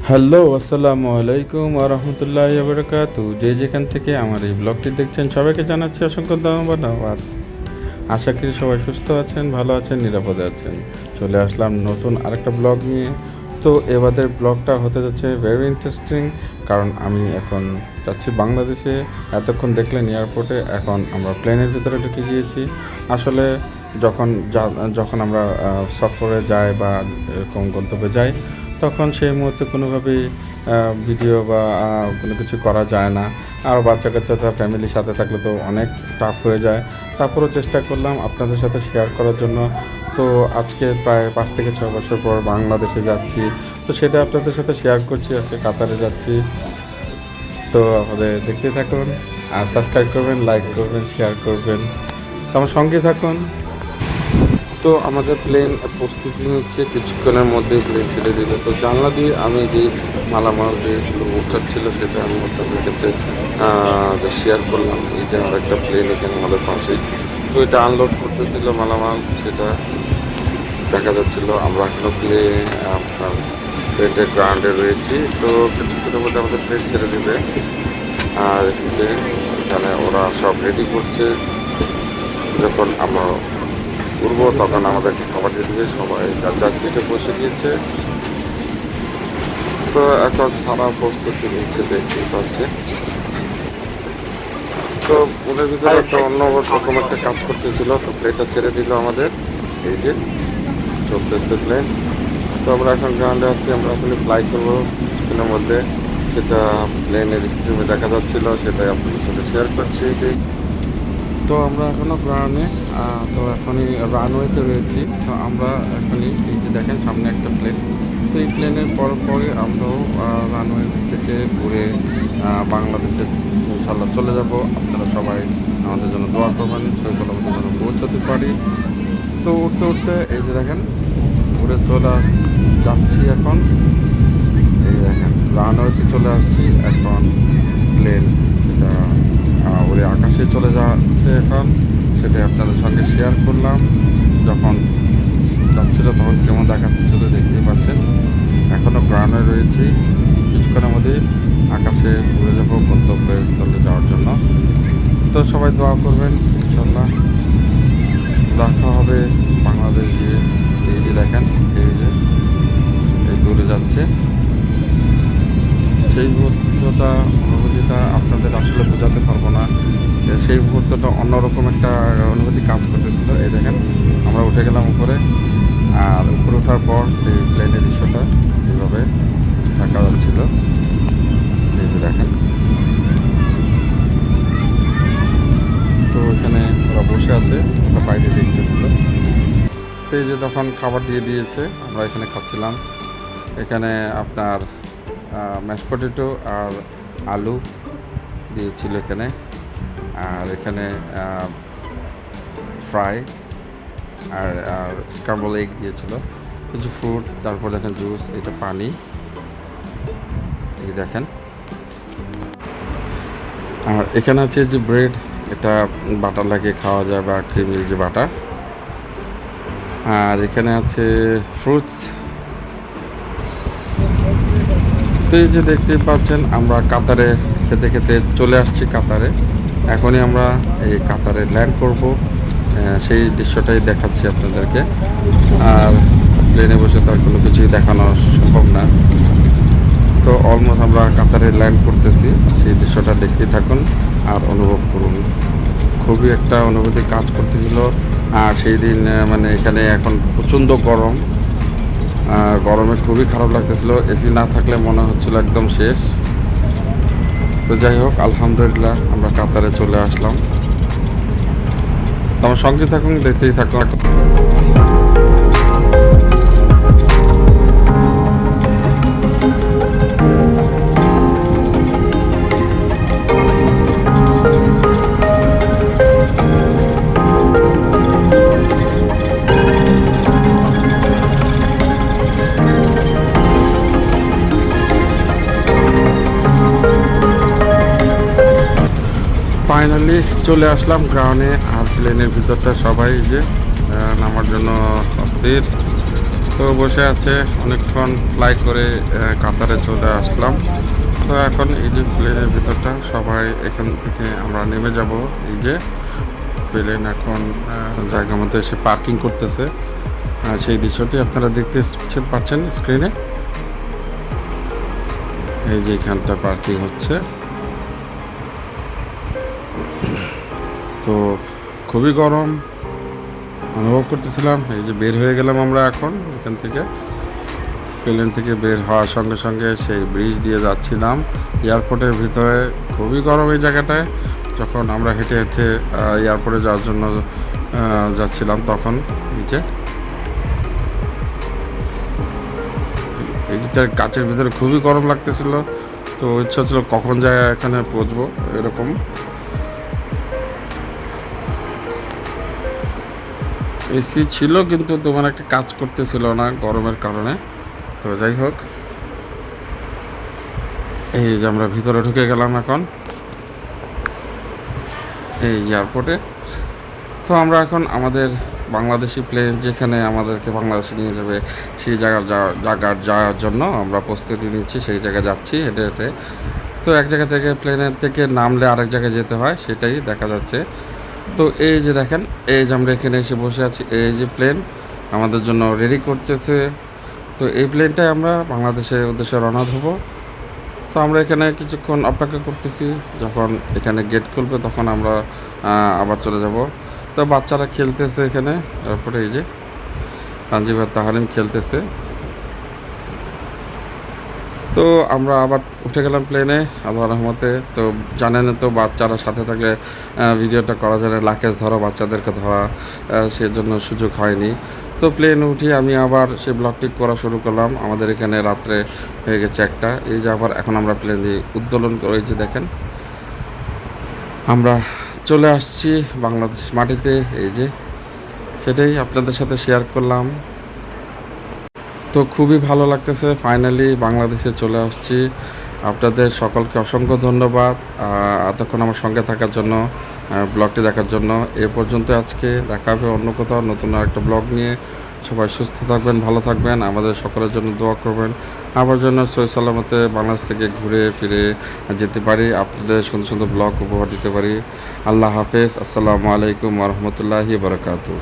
Hello, আসসালামু আলাইকুম ওয়া রাহমাতুল্লাহি ওয়া বারাকাতুহু। যে যেখান থেকে আমার এই ব্লগটি দেখছেন সবাইকে জানাচ্ছি অসংখ্য ধন্যবাদ। আশা করি সবাই সুস্থ আছেন, ভালো আছেন, নিরাপদে আছেন। চলে আসলাম নতুন আরেকটা ব্লগ নিয়ে। তো এবারের ব্লগটা হতে যাচ্ছে ভেরি ইন্টারেস্টিং, কারণ আমি এখন যাচ্ছি বাংলাদেশে। এতক্ষণ দেখলেন এয়ারপোর্টে, এখন আমরা প্লেনের ভিতরে ঢুকে গিয়েছি। আসলে যখন আমরা সফরে যাই বা এরকম গন্তব্যে যাই, তখন সেই মুহূর্তে কোনোভাবেই ভিডিও বা কোনো কিছু করা যায় না। আর বাচ্চা কাচ্চা তার ফ্যামিলির সাথে থাকলে তো অনেক টাফ হয়ে যায়। তারপরেও চেষ্টা করলাম আপনাদের সাথে শেয়ার করার জন্য। তো আজকে প্রায় 5 থেকে 6 বছর পর বাংলাদেশে যাচ্ছি, তো সেটা আপনাদের সাথে শেয়ার করছি। আজকে কাতারে যাচ্ছি। তো আমাদের দেখতে থাকুন, আর সাবস্ক্রাইব করবেন, লাইক করবেন, শেয়ার করবেন। তো আমার সঙ্গে থাকুন। তো আমাদের প্লেন প্রস্তুতি নিচ্ছে, কিছুক্ষণের মধ্যেই প্লেন ছেড়ে দিল। তো জানলা দিয়ে আমি যে মালামাল যে উঠাচ্ছিল সেটা আমি আপনাদের কাছে শেয়ার করলাম। এই যে আমার একটা প্লেন এখানে আমাদের পাশেই, তো এটা আনলোড করতেছিল মালামাল, সেটা দেখা যাচ্ছিল। আমরা এখনো আপনার প্লেনের গ্রাউন্ডে রয়েছি। তো কিছুক্ষণের মধ্যে আমাদের প্লেন ছেড়ে দেবে। আর এদিকে এখানে ওরা সব রেডি করছে। যখন আমরা উঠবো তখন আমাদেরকে খাবার দিয়ে দিবে। সবাই যার যার সিটে বসে গিয়েছে। তো এখন সারা প্রস্তুতি নিচ্ছে, দেখতেই পাচ্ছে। তো মনের ভিতরে একটা অন্য রকম একটা কাজ করতেছিল। তো প্লেনটা ছেড়ে দিল আমাদের, এই যে চলতেছে প্লেন। তো আমরা এখন গ্রাউন্ডে আছি, আমরা আসলে ফ্লাই করবো কিছুক্ষণের মধ্যে। সেটা প্লেনের স্ক্রিনে দেখা যাচ্ছিল, সেটাই আপনাদের সাথে শেয়ার করছি। তো আমরা এখনও গ্রাউন্ডে, তো এখনই রানওয়েতে রয়েছি। তো আমরা এখনই এই যে দেখেন সামনে একটা প্লেন। তো এই প্লেনের পরে আমরাও রানওয়ে থেকে ঘুরে বাংলাদেশে ইনশাল্লাহ চলে যাব। আপনারা সবাই আমাদের জন্য দোয়া করবেন, সৈকত আমাদের জন্য পৌঁছাতে পারি। তো উঠতে উঠতে এই যে দেখেন ঘুরে চলে যাচ্ছি এখন। এই দেখেন রানওয়েতে চলে আসছি এখন। প্লেন যেটা ওরে আকাশে চলে যাচ্ছে এখন, সেটাই আপনাদের সঙ্গে শেয়ার করলাম। যখন যাচ্ছিল তখন কেমন দেখাচ্ছিল দেখতেই পাচ্ছেন। এখনও গ্রাউন্ডে রয়েছি, কিছুক্ষণের মধ্যেই আকাশে উড়ে যাবো গন্তব্যস্থলে যাওয়ার জন্য। তো সবাই দোয়া করবেন, ইনশাল্লাহ দেখা হবে বাংলাদেশ গিয়ে। এই যে দেখেন, এই যে এই দূরে যাচ্ছে, সেই মুহূর্তটা অনুভূতিটা আপনাদের আসলে বোঝাতে পারবো না। সেই মুহূর্তটা অন্যরকম একটা অনুভূতি কাজ করতেছিল। এই দেখেন আমরা উঠে গেলাম উপরে, আর উপরে ওঠার পর সেই প্লেনের দৃশ্যটা এইভাবে দেখা যাচ্ছিল। এই যে দেখেন, তো এখানে ওরা বসে আছে, ওরা বাইরে দেখতেছিল। তো এই যে তখন খাবার দিয়ে দিয়েছে, আমরা এখানে খাচ্ছিলাম। এখানে আপনার ম্যাশ পটেটো আর আলু দিয়েছিল এখানে। আর এখানে ফ্রাই আর আর স্ক্রাম্বল এগ দিয়েছিল, কিছু ফ্রুট, তারপর দেখেন জুস, এটা পানি, এই দেখেন। আর এখানে আছে যে ব্রেড, এটা বাটার লাগিয়ে খাওয়া যায়, বা ক্রিমের যে বাটার। আর এখানে আছে ফ্রুটস। তো এই যে দেখতে পাচ্ছেন আমরা কাতারে খেতে খেতে চলে আসছি কাতারে। এখনই আমরা এই কাতারে ল্যান্ড করব, সেই দৃশ্যটাই দেখাচ্ছি আপনাদেরকে। আর প্লেনে বসে তো আর কোনো কিছুই দেখানো সম্ভব না। তো অলমোস্ট আমরা কাতারে ল্যান্ড করতেছি, সেই দৃশ্যটা দেখতেই থাকুন আর অনুভব করুন। খুবই একটা অনুভূতি কাজ করতেছিল। আর সেই দিন মানে এখানে এখন প্রচণ্ড গরম, গরমে খুবই খারাপ লাগতেছিল। এসি না থাকলে মনে হচ্ছিল একদম শেষ। তো যাই হোক, আলহামদুলিল্লাহ আমরা কাতারে চলে আসলাম। তো আমার সঙ্গে থাকুন, দেখতেই থাকুন। ফাইনালি চলে আসলাম গ্রাউন্ডে। আর প্লেনের ভিতরটা সবাই যে নামার জন্য অস্থির। তো তো বসে আছে অনেকক্ষণ ফ্লাই করে কাতারে চলে আসলাম। তো এখন এই যে প্লেনের ভিতরটা সবাই এখান থেকে আমরা নেমে যাব। এই যে প্লেন এখন জায়গা মতো এসে পার্কিং করতেছে, সেই দৃশ্যটি আপনারা দেখতে পাচ্ছেন স্ক্রিনে। এই যে এখানটা পার্কিং হচ্ছে। তো খুবই গরম অনুভব করতেছিলাম। এই যে বের হয়ে গেলাম আমরা এখন এখান থেকে। প্লেন থেকে বের হওয়ার সঙ্গে সঙ্গে সেই ব্রিজ দিয়ে যাচ্ছিলাম এয়ারপোর্টের ভিতরে। খুবই গরম এই জায়গাটায়। যখন আমরা হেঁটে হেঁটে এয়ারপোর্টে যাওয়ার জন্য যাচ্ছিলাম তখন এই যে এইটার কাচের ভিতরে খুবই গরম লাগতেছিল। তো ইচ্ছা ছিল কখন যায় এখানে পৌঁছবো এরকম। এসি ছিল কিন্তু তোমার একটা কাজ করতেছিল না গরমের কারণে। তো যাই হোক, এই যে আমরা ভিতরে ঢুকে গেলাম এখন এই এয়ারপোর্টে। তো আমরা এখন আমাদের বাংলাদেশি প্লেন যেখানে আমাদেরকে বাংলাদেশে নিয়ে যাবে সেই জায়গার যাওয়ার জন্য আমরা প্রস্তুতি নিচ্ছি। সেই জায়গায় যাচ্ছি হেঁটে হেঁটে। তো এক জায়গা থেকে প্লেনের থেকে নামলে আরেক জায়গায় যেতে হয়, সেটাই দেখা যাচ্ছে। তো এই যে দেখেন, এই যে আমরা এখানে এসে বসে আছি, এই যে প্লেন আমাদের জন্য রেডি করতেছে। তো এই প্লেনটাই আমরা বাংলাদেশের উদ্দেশ্যে রওনা দেব। তো আমরা এখানে কিছুক্ষণ অপেক্ষা করতেছি, যখন এখানে গেট খুলবে তখন আমরা আবার চলে যাব। তো বাচ্চারা খেলতেছে এখানে, তারপরে এই যে তানজিব আর তাহারিম খেলতেছে। তো আমরা আবার উঠে গেলাম প্লেনে আল্লাহর রহমতে। তো জানেন তো বাচ্চারা সাথে থাকলে ভিডিওটা করা যায় না, লাকেজ ধরা বাচ্চাদেরকে ধরা, সেজন্য সুযোগ হয়নি। তো প্লেন উঠি আমি আবার সেই ব্লগটি করা শুরু করলাম। আমাদের এখানে রাত্রে হয়ে গেছে একটা। এই যে আবার এখন আমরা প্লেনে উত্তোলন করে, যে দেখেন আমরা চলে আসছি বাংলাদেশ মাটিতে। এই যে সেটাই আপনাদের সাথে শেয়ার করলাম। তো খুবই ভালো লাগতেছে, ফাইনালি বাংলাদেশে চলে আসছি। আপনাদের সকলকে অসংখ্য ধন্যবাদ এতক্ষণ আমার সঙ্গে থাকার জন্য, ব্লগটি দেখার জন্য। এ পর্যন্ত আজকে, দেখা হবে অন্য কোথাও নতুন আরেকটা ব্লগ নিয়ে। সবাই সুস্থ থাকবেন, ভালো থাকবেন, আমাদের সকলের জন্য দোয়া করবেন। আবার জন্য সহি সালামতে বাংলাদেশ থেকে ঘুরে ফিরে যেতে পারি, আপনাদের সুন্দর সুন্দর ব্লগ উপহার দিতে পারি। আল্লাহ হাফেজ। আসসালামু আলাইকুম ওয়া রাহমাতুল্লাহি ওয়া বারাকাতুহু।